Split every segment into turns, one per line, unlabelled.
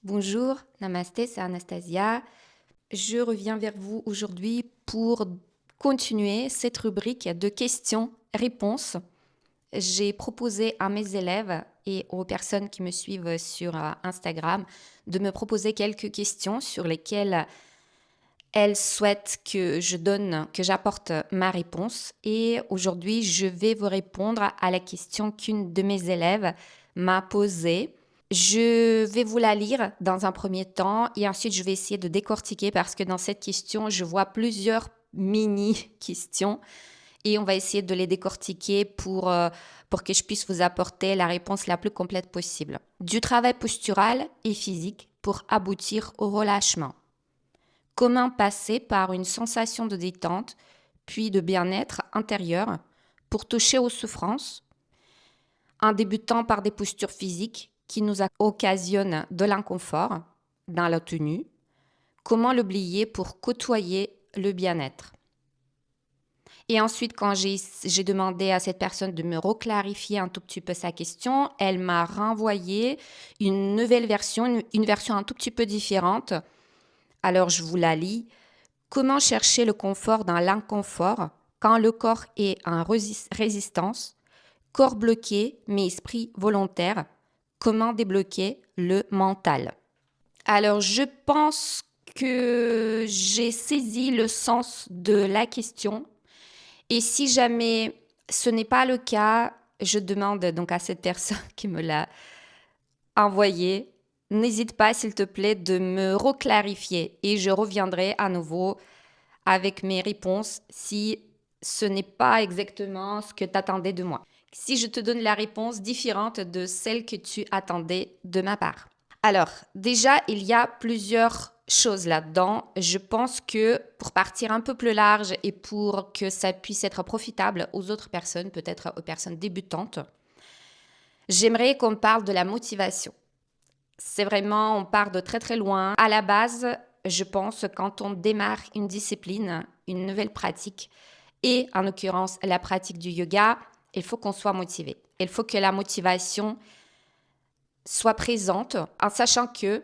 Bonjour, namasté, c'est Anastasia. Je reviens vers vous aujourd'hui pour continuer cette rubrique de questions-réponses. J'ai proposé à mes élèves et aux personnes qui me suivent sur Instagram de me proposer quelques questions sur lesquelles elles souhaitent que j'apporte ma réponse. Et aujourd'hui, je vais vous répondre à la question qu'une de mes élèves m'a posée. Je vais vous la lire dans un premier temps et ensuite je vais essayer de décortiquer parce que dans cette question, je vois plusieurs mini-questions et on va essayer de les décortiquer pour que je puisse vous apporter la réponse la plus complète possible. Du travail postural et physique pour aboutir au relâchement. Comment passer par une sensation de détente puis de bien-être intérieur pour toucher aux souffrances en débutant par des postures physiques qui nous occasionnent de l'inconfort dans la tenue. Comment l'oublier pour côtoyer le bien-être? Et ensuite, quand j'ai demandé à cette personne de me reclarifier un tout petit peu sa question, elle m'a renvoyé une nouvelle version, une version un tout petit peu différente. Alors, je vous la lis. Comment chercher le confort dans l'inconfort quand le corps est en résistance? Corps bloqué, mais esprit volontaire. Comment débloquer le mental? Alors, je pense que j'ai saisi le sens de la question. Et si jamais ce n'est pas le cas, je demande donc à cette personne qui me l'a envoyé, n'hésite pas, s'il te plaît, de me reclarifier et je reviendrai à nouveau avec mes réponses si ce n'est pas exactement ce que tu attendais de moi. Si je te donne la réponse différente de celle que tu attendais de ma part. Alors, déjà, il y a plusieurs choses là-dedans. Je pense que pour partir un peu plus large et pour que ça puisse être profitable aux autres personnes, peut-être aux personnes débutantes, j'aimerais qu'on parle de la motivation. C'est vraiment, on part de très très loin. À la base, je pense, quand on démarre une discipline, une nouvelle pratique, et en l'occurrence la pratique du yoga, il faut qu'on soit motivé. Il faut que la motivation soit présente, en sachant que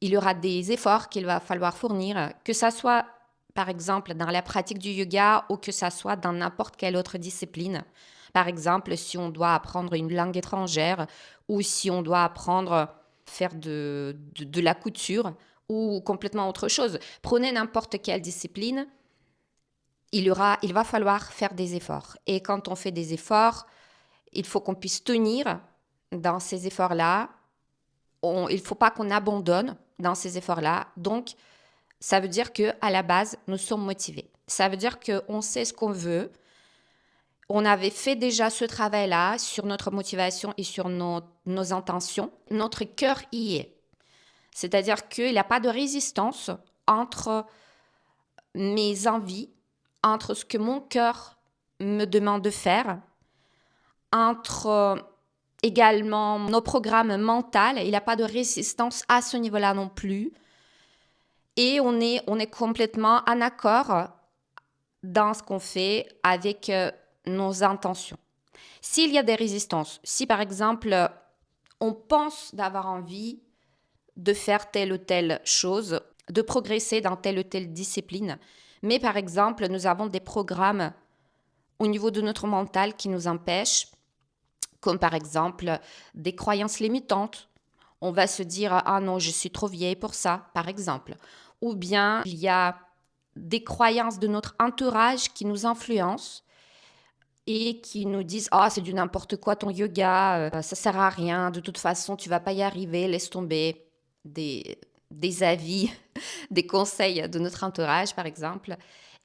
il y aura des efforts qu'il va falloir fournir, que ça soit par exemple dans la pratique du yoga ou que ça soit dans n'importe quelle autre discipline. Par exemple, si on doit apprendre une langue étrangère ou si on doit apprendre faire de la couture ou complètement autre chose. Prenez n'importe quelle discipline, il va falloir faire des efforts. Et quand on fait des efforts, il faut qu'on puisse tenir dans ces efforts-là. Il ne faut pas qu'on abandonne dans ces efforts-là. Donc, ça veut dire qu'à la base, nous sommes motivés. Ça veut dire qu'on sait ce qu'on veut. On avait fait déjà ce travail-là sur notre motivation et sur nos intentions. Notre cœur y est. C'est-à-dire qu'il n'y a pas de résistance entre mes envies, entre ce que mon cœur me demande de faire, entre également nos programmes mentaux. Il n'y a pas de résistance à ce niveau-là non plus. Et on est complètement en accord dans ce qu'on fait avec nos intentions. S'il y a des résistances, si par exemple on pense d'avoir envie de faire telle ou telle chose, de progresser dans telle ou telle discipline, mais par exemple nous avons des programmes au niveau de notre mental qui nous empêchent, comme par exemple des croyances limitantes. On va se dire « Ah non, je suis trop vieille pour ça », par exemple. Ou bien il y a des croyances de notre entourage qui nous influencent et qui nous disent « Ah, c'est du n'importe quoi ton yoga, ça sert à rien, de toute façon, tu vas pas y arriver, laisse tomber. » Des avis, des conseils de notre entourage, par exemple.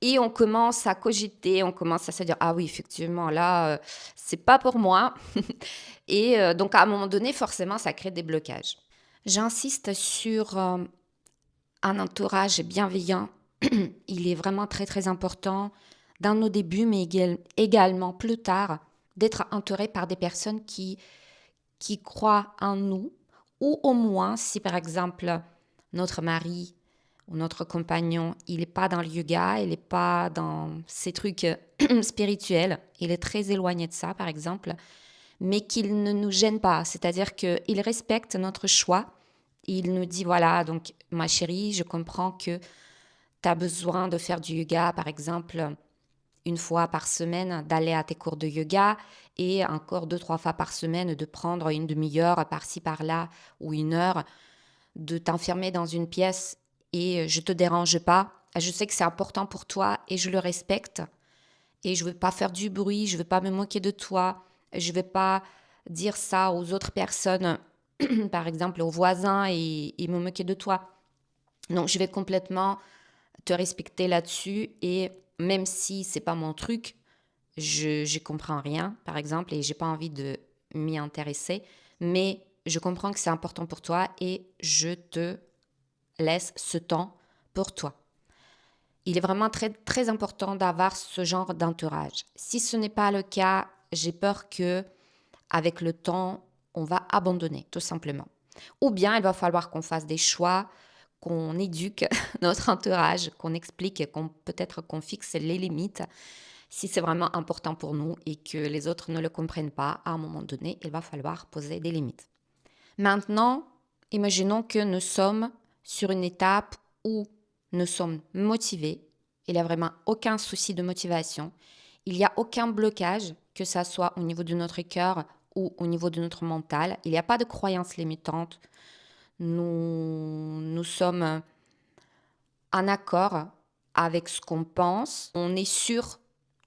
Et on commence à cogiter, on commence à se dire « Ah oui, effectivement, là, c'est pas pour moi. » Et donc, à un moment donné, forcément, ça crée des blocages. J'insiste sur un entourage bienveillant. Il est vraiment très, très important dans nos débuts, mais également plus tard, d'être entouré par des personnes qui croient en nous, ou au moins, si par exemple, notre mari ou notre compagnon, il n'est pas dans le yoga, il n'est pas dans ces trucs spirituels, il est très éloigné de ça, par exemple, mais qu'il ne nous gêne pas, c'est-à-dire qu'il respecte notre choix Il nous dit, voilà, donc ma chérie, je comprends que tu as besoin de faire du yoga, par exemple, une fois par semaine, d'aller à tes cours de yoga et encore deux, trois fois par semaine, de prendre une demi-heure par-ci, par-là ou une heure, de t'enfermer dans une pièce et je te dérange pas. Je sais que c'est important pour toi et je le respecte. Et je ne veux pas faire du bruit, je ne veux pas me moquer de toi, je ne vais pas dire ça aux autres personnes, par exemple aux voisins et me moquer de toi. Donc je vais complètement te respecter là-dessus et même si c'est pas mon truc, je comprends rien, par exemple, et j'ai pas envie de m'y intéresser, mais je comprends que c'est important pour toi et je te laisse ce temps pour toi. Il est vraiment très, très important d'avoir ce genre d'entourage. Si ce n'est pas le cas, j'ai peur que, avec le temps, on va abandonner, tout simplement. Ou bien il va falloir qu'on fasse des choix, qu'on éduque notre entourage, qu'on explique, peut-être qu'on fixe les limites. Si c'est vraiment important pour nous et que les autres ne le comprennent pas, à un moment donné, il va falloir poser des limites. Maintenant, imaginons que nous sommes sur une étape où nous sommes motivés. Il n'y a vraiment aucun souci de motivation. Il n'y a aucun blocage, que ça soit au niveau de notre cœur ou au niveau de notre mental. Il n'y a pas de croyances limitantes. Nous sommes en accord avec ce qu'on pense. On est sûr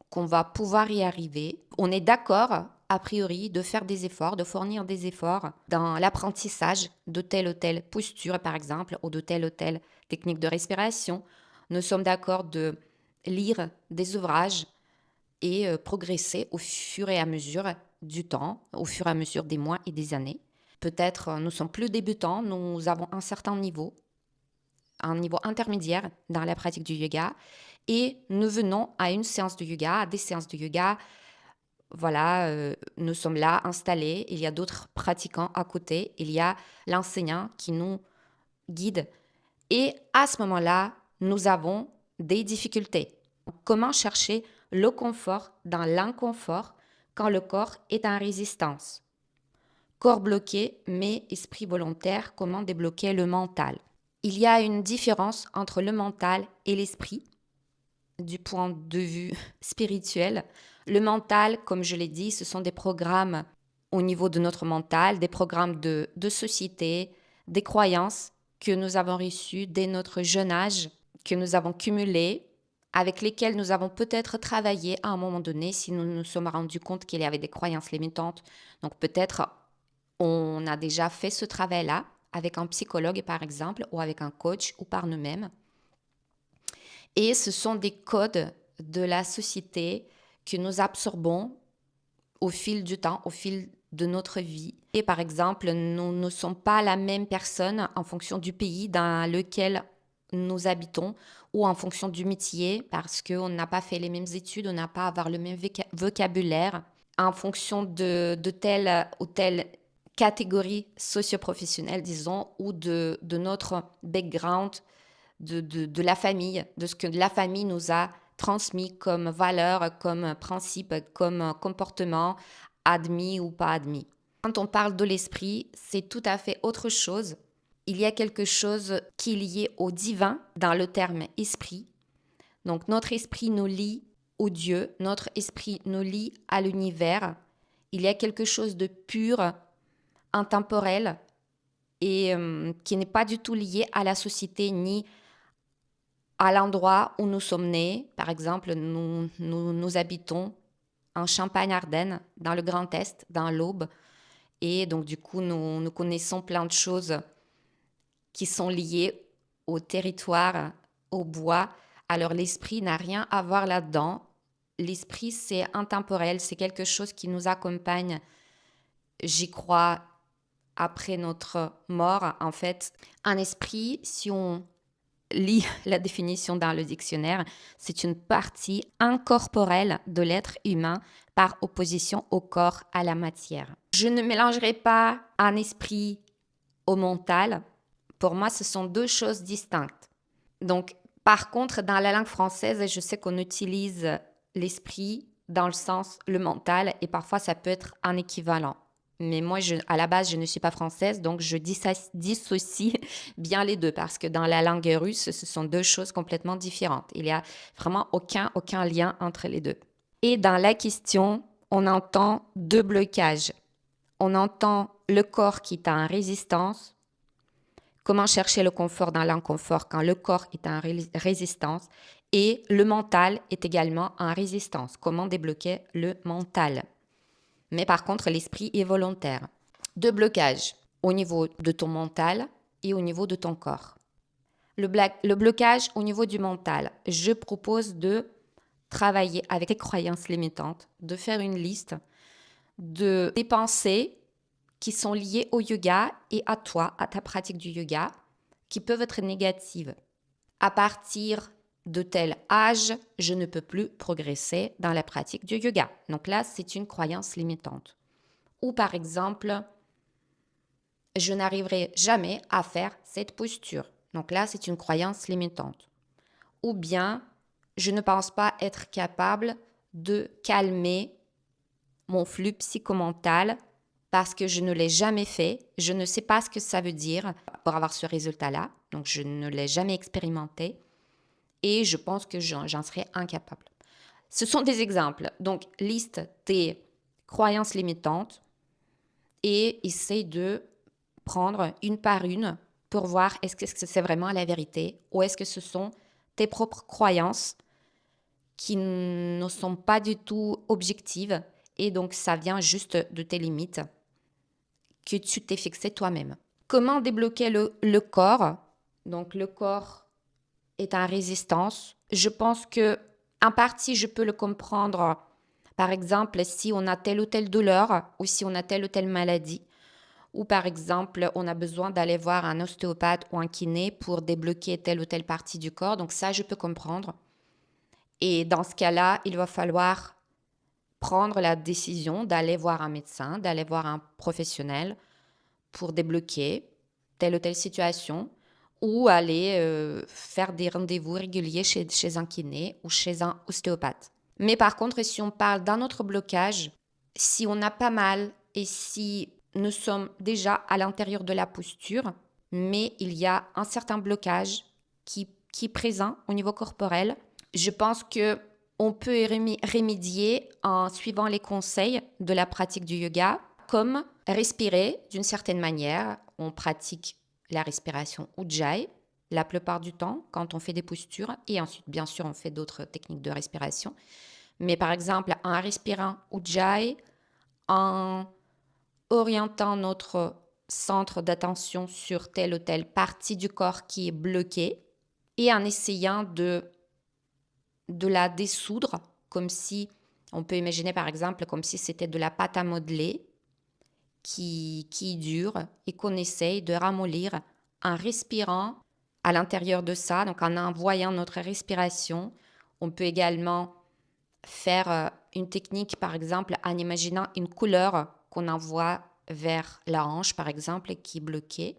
qu'on va pouvoir y arriver. On est d'accord, a priori, de faire des efforts, de fournir des efforts dans l'apprentissage de telle ou telle posture, par exemple, ou de telle ou telle technique de respiration. Nous sommes d'accord de lire des ouvrages et progresser au fur et à mesure du temps, au fur et à mesure des mois et des années. Peut-être nous sommes plus débutants, nous avons un certain niveau, un niveau intermédiaire dans la pratique du yoga et nous venons à une séance de yoga, à des séances de yoga. Voilà, nous sommes là installés, il y a d'autres pratiquants à côté, il y a l'enseignant qui nous guide et à ce moment-là, nous avons des difficultés. Comment chercher le confort dans l'inconfort quand le corps est en résistance? Corps bloqué, mais esprit volontaire, comment débloquer le mental? Il y a une différence entre le mental et l'esprit du point de vue spirituel. Le mental, comme je l'ai dit, ce sont des programmes au niveau de notre mental, des programmes de société, des croyances que nous avons reçues dès notre jeune âge, que nous avons cumulées, avec lesquelles nous avons peut-être travaillé à un moment donné si nous nous sommes rendus compte qu'il y avait des croyances limitantes. Donc peut-être on a déjà fait ce travail-là avec un psychologue par exemple, ou avec un coach, ou par nous-mêmes. Et ce sont des codes de la société que nous absorbons au fil du temps, au fil de notre vie. Et par exemple, nous ne sommes pas la même personne en fonction du pays dans lequel nous habitons ou en fonction du métier parce qu'on n'a pas fait les mêmes études, on n'a pas à avoir le même vocabulaire en fonction de telle ou telle catégorie socio-professionnelle, disons, ou de notre background, de la famille, de ce que la famille nous a transmis comme valeur, comme principe, comme comportement, admis ou pas admis. Quand on parle de l'esprit, c'est tout à fait autre chose. Il y a quelque chose qui est lié au divin dans le terme esprit. Donc notre esprit nous lie au Dieu, notre esprit nous lie à l'univers. Il y a quelque chose de pur, intemporel et qui n'est pas du tout lié à la société ni à l'endroit où nous sommes nés. Par exemple, nous habitons en Champagne-Ardenne, dans le Grand Est, dans l'Aube. Et donc, du coup, nous connaissons plein de choses qui sont liées au territoire, au bois. Alors, l'esprit n'a rien à voir là-dedans. L'esprit, c'est intemporel, c'est quelque chose qui nous accompagne, j'y crois, après notre mort. En fait, un esprit, si on lit la définition dans le dictionnaire, c'est une partie incorporelle de l'être humain par opposition au corps, à la matière. Je ne mélangerai pas un esprit au mental. Pour moi, ce sont deux choses distinctes. Donc, par contre, dans la langue française, je sais qu'on utilise l'esprit dans le sens le mental et parfois ça peut être un équivalent. Mais moi, à la base, je ne suis pas française, donc je dissocie bien les deux parce que dans la langue russe, ce sont deux choses complètement différentes. Il n'y a vraiment aucun lien entre les deux. Et dans la question, on entend deux blocages. On entend le corps qui est en résistance. Comment chercher le confort dans l'inconfort quand le corps est en résistance. Et le mental est également en résistance. Comment débloquer le mental? Mais par contre, l'esprit est volontaire. Deux blocages au niveau de ton mental et au niveau de ton corps. Le blocage au niveau du mental, je propose de travailler avec tes croyances limitantes, de faire une liste des pensées qui sont liées au yoga et à toi, à ta pratique du yoga, qui peuvent être négatives. À partir de tel âge, je ne peux plus progresser dans la pratique du yoga. Donc là, c'est une croyance limitante. Ou par exemple, je n'arriverai jamais à faire cette posture. Donc là, c'est une croyance limitante. Ou bien, je ne pense pas être capable de calmer mon flux psychomental parce que je ne l'ai jamais fait. Je ne sais pas ce que ça veut dire pour avoir ce résultat-là. Donc, je ne l'ai jamais expérimenté et je pense que j'en serais incapable. Ce sont des exemples. Donc, liste tes croyances limitantes et essaye de prendre une par une pour voir est-ce que c'est vraiment la vérité ou est-ce que ce sont tes propres croyances qui ne sont pas du tout objectives et donc ça vient juste de tes limites que tu t'es fixé toi-même. Comment débloquer le corps? Donc le corps est en résistance. Je pense que en partie je peux le comprendre. Par exemple, si on a telle ou telle douleur ou si on a telle ou telle maladie, ou par exemple, on a besoin d'aller voir un ostéopathe ou un kiné pour débloquer telle ou telle partie du corps. Donc ça, je peux comprendre. Et dans ce cas-là, il va falloir prendre la décision d'aller voir un médecin, d'aller voir un professionnel pour débloquer telle ou telle situation ou aller faire des rendez-vous réguliers chez un kiné ou chez un ostéopathe. Mais par contre, si on parle d'un autre blocage, si on a pas mal et si nous sommes déjà à l'intérieur de la posture, mais il y a un certain blocage qui est présent au niveau corporel, je pense que on peut y remédier en suivant les conseils de la pratique du yoga, comme respirer d'une certaine manière. On pratique la respiration Ujjayi la plupart du temps quand on fait des postures et ensuite, bien sûr, on fait d'autres techniques de respiration. Mais par exemple, en respirant Ujjayi, en orientant notre centre d'attention sur telle ou telle partie du corps qui est bloquée et en essayant de la dissoudre, comme si, on peut imaginer par exemple, comme si c'était de la pâte à modeler qui est dure et qu'on essaye de ramollir en respirant à l'intérieur de ça, donc en envoyant notre respiration. On peut également faire une technique, par exemple, en imaginant une couleur qu'on envoie vers la hanche, par exemple, qui est bloquée.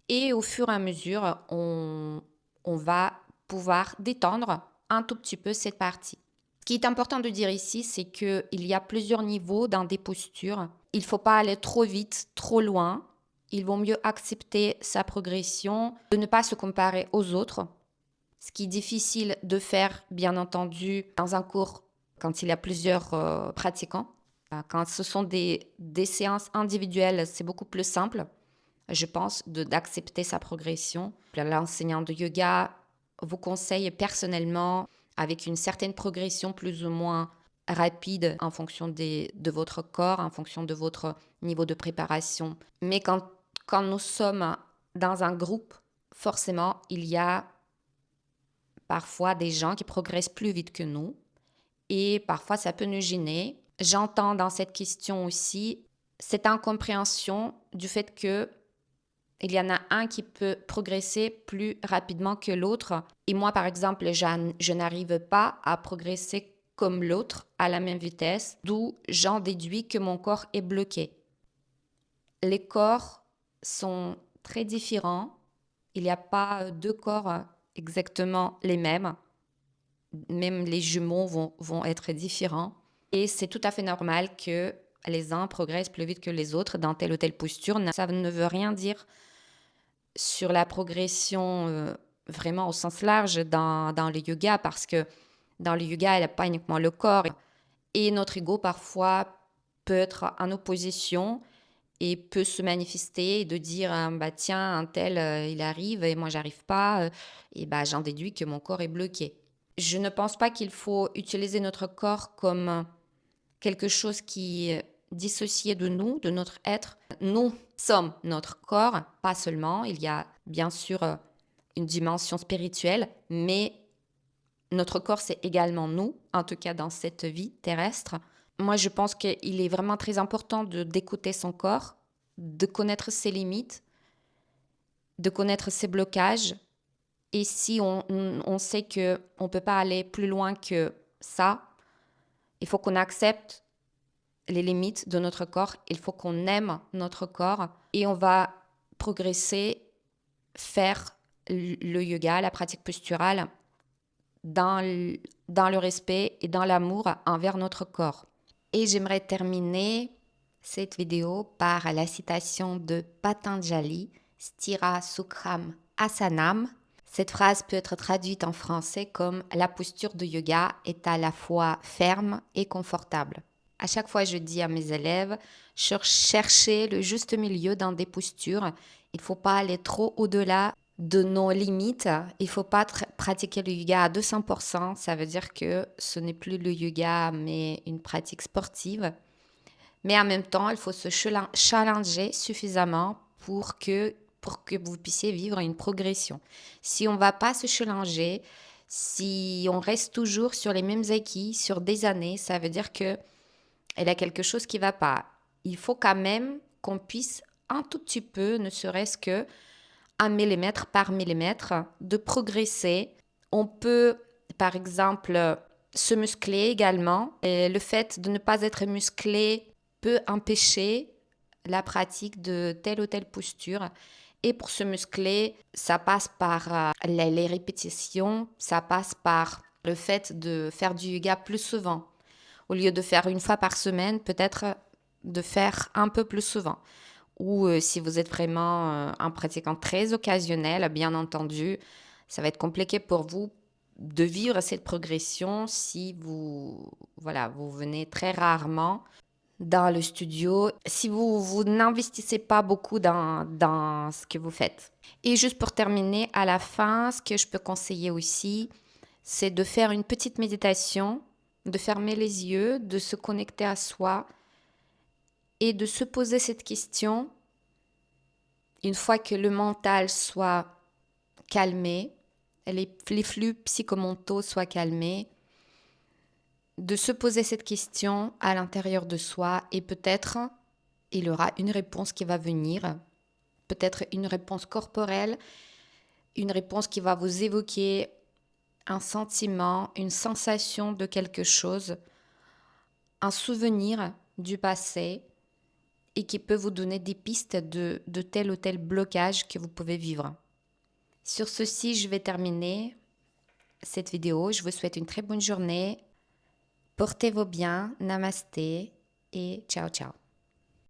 Et au fur et à mesure, on va pouvoir détendre un tout petit peu cette partie. Ce qui est important de dire ici, c'est qu'il y a plusieurs niveaux dans des postures. Il ne faut pas aller trop vite, trop loin. Il vaut mieux accepter sa progression, de ne pas se comparer aux autres. Ce qui est difficile de faire, bien entendu, dans un cours quand il y a plusieurs pratiquants. Quand ce sont des séances individuelles, c'est beaucoup plus simple, je pense, d'accepter sa progression. L'enseignant de yoga vous conseille personnellement avec une certaine progression plus ou moins rapide en fonction de votre corps, en fonction de votre niveau de préparation. Mais quand nous sommes dans un groupe, forcément, il y a parfois des gens qui progressent plus vite que nous et parfois ça peut nous gêner. J'entends dans cette question aussi cette incompréhension du fait que il y en a un qui peut progresser plus rapidement que l'autre. Et moi, par exemple, je n'arrive pas à progresser comme l'autre à la même vitesse, d'où j'en déduis que mon corps est bloqué. Les corps sont très différents. Il n'y a pas deux corps exactement les mêmes. Même les jumeaux vont être différents. Et c'est tout à fait normal que les uns progressent plus vite que les autres dans telle ou telle posture. Ça ne veut rien dire sur la progression vraiment au sens large dans le yoga, parce que dans le yoga, il n'y a pas uniquement le corps. Et notre ego, parfois, peut être en opposition et peut se manifester et de dire bah tiens, un tel, il arrive et moi, j'arrive pas. Et bah, j'en déduis que mon corps est bloqué. Je ne pense pas qu'il faut utiliser notre corps comme quelque chose qui est dissocié de nous, de notre être. Nous sommes notre corps, pas seulement. Il y a bien sûr une dimension spirituelle, mais notre corps, c'est également nous, en tout cas dans cette vie terrestre. Moi, je pense qu'il est vraiment très important d'écouter son corps, de connaître ses limites, de connaître ses blocages. Et si on sait qu'on ne peut pas aller plus loin que ça, il faut qu'on accepte les limites de notre corps, il faut qu'on aime notre corps et on va progresser, faire le yoga, la pratique posturale dans le respect et dans l'amour envers notre corps. Et j'aimerais terminer cette vidéo par la citation de Patanjali, Sthira Sukram Asanam. Cette phrase peut être traduite en français comme « La posture de yoga est à la fois ferme et confortable ». À chaque fois, je dis à mes élèves, cherchez le juste milieu dans des postures. Il ne faut pas aller trop au-delà de nos limites. Il ne faut pas pratiquer le yoga à 200%. Ça veut dire que ce n'est plus le yoga, mais une pratique sportive. Mais en même temps, il faut se challenger suffisamment pour que vous puissiez vivre une progression. Si on ne va pas se challenger, si on reste toujours sur les mêmes acquis sur des années, ça veut dire que il y a quelque chose qui ne va pas. Il faut quand même qu'on puisse un tout petit peu, ne serait-ce que 1 millimètre par millimètre, de progresser. On peut, par exemple, se muscler également. Et le fait de ne pas être musclé peut empêcher la pratique de telle ou telle posture. Et pour se muscler, ça passe par les répétitions, ça passe par le fait de faire du yoga plus souvent. Au lieu de faire 1 fois par semaine, peut-être de faire un peu plus souvent. Ou si vous êtes vraiment un pratiquant très occasionnel, bien entendu, ça va être compliqué pour vous de vivre cette progression si vous venez très rarement dans le studio, si vous n'investissez pas beaucoup dans ce que vous faites. Et juste pour terminer, à la fin, ce que je peux conseiller aussi, c'est de faire une petite méditation, de fermer les yeux, de se connecter à soi et de se poser cette question une fois que le mental soit calmé, les flux psychomentaux soient calmés, de se poser cette question à l'intérieur de soi et peut-être il y aura une réponse qui va venir, peut-être une réponse corporelle, une réponse qui va vous évoquer un sentiment, une sensation de quelque chose, un souvenir du passé et qui peut vous donner des pistes de tel ou tel blocage que vous pouvez vivre. Sur ceci, je vais terminer cette vidéo. Je vous souhaite une très bonne journée. Portez-vous bien. Namasté et ciao ciao.